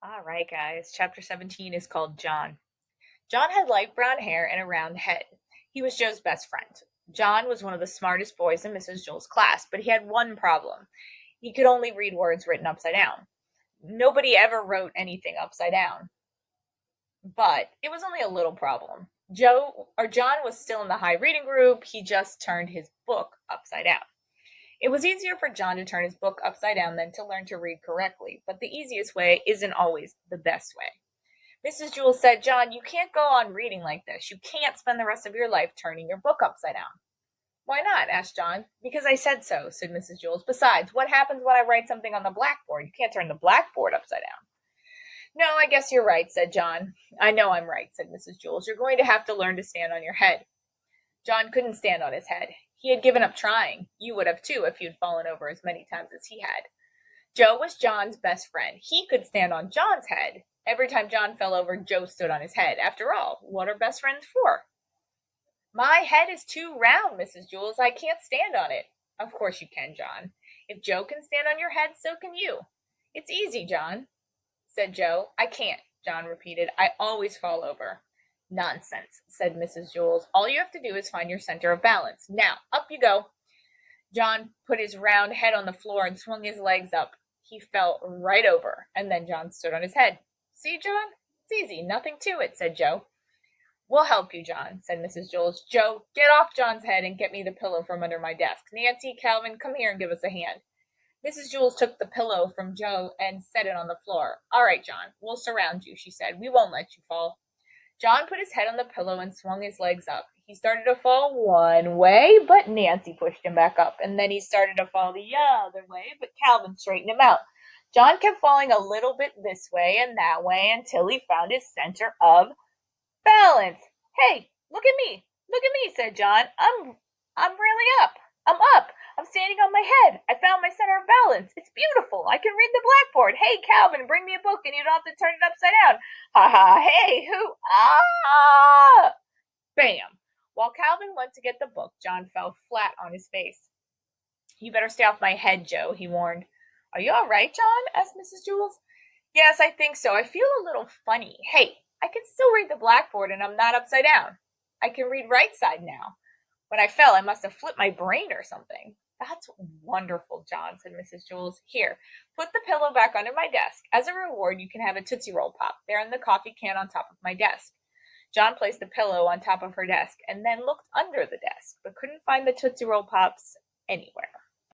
All right, guys. Chapter 17 is called John. John had light brown hair and a round head. He was Joe's best friend. John was one of the smartest boys in Mrs. Jewell's class, but he had one problem. He could only read words written upside down. Nobody ever wrote anything upside down, but it was only a little problem. John was still in the high reading group. He just turned his book upside down. It was easier for John to turn his book upside down than to learn to read correctly, but the easiest way isn't always the best way. Mrs. Jewell said, John, you can't go on reading like this. You can't spend the rest of your life turning your book upside down. Why not? Asked John. Because I said so, said Mrs. Jewell. Besides, what happens when I write something on the blackboard? You can't turn the blackboard upside down. No, I guess you're right, said John. I know I'm right, said Mrs. Jewell. You're going to have to learn to stand on your head. John couldn't stand on his head. He had given up trying. You would have too if you'd fallen over as many times as he had. Joe was John's best friend. He could stand on John's head. Every time John fell over, Joe stood on his head. After all, what are best friends for? My head is too round, Mrs. Jewell. I can't stand on it. Of course you can, John. If Joe can stand on your head, so can you. It's easy, John, said Joe. I can't, John repeated. I always fall over. Nonsense, said Mrs. Jewell. All you have to do is find your center of balance. Now, up you go. John put his round head on the floor and swung his legs up. He fell right over, and then John stood on his head. See, John? It's easy, nothing to it, said Joe. We'll help you, John, said Mrs. Jewell. Joe, get off John's head and get me the pillow from under my desk. Nancy, Calvin, come here and give us a hand. Mrs. Jewell took the pillow from Joe and set it on the floor. All right, John, we'll surround you, she said. We won't let you fall. John put his head on the pillow and swung his legs up. He started to fall one way, but Nancy pushed him back up. And then he started to fall the other way, but Calvin straightened him out. John kept falling a little bit this way and that way until he found his center of balance. Hey, look at me. Look at me, said John. I'm really up. I'm up. I'm standing on my head. I found my center of balance. It's beautiful. I can read the blackboard. Hey, Calvin, bring me a book and you don't have to turn it upside down. Ha ha, hey, who? Ah! Bam. While Calvin went to get the book, John fell flat on his face. You better stay off my head, Joe, he warned. Are you all right, John? Asked Mrs. Jewell. Yes, I think so. I feel a little funny. Hey, I can still read the blackboard and I'm not upside down. I can read right side now. When I fell, I must have flipped my brain or something. That's wonderful, John, said Mrs. Jewell. Here, put the pillow back under my desk. As a reward, you can have a Tootsie Roll Pop there in the coffee can on top of my desk. John placed the pillow on top of her desk and then looked under the desk, but couldn't find the Tootsie Roll Pops anywhere.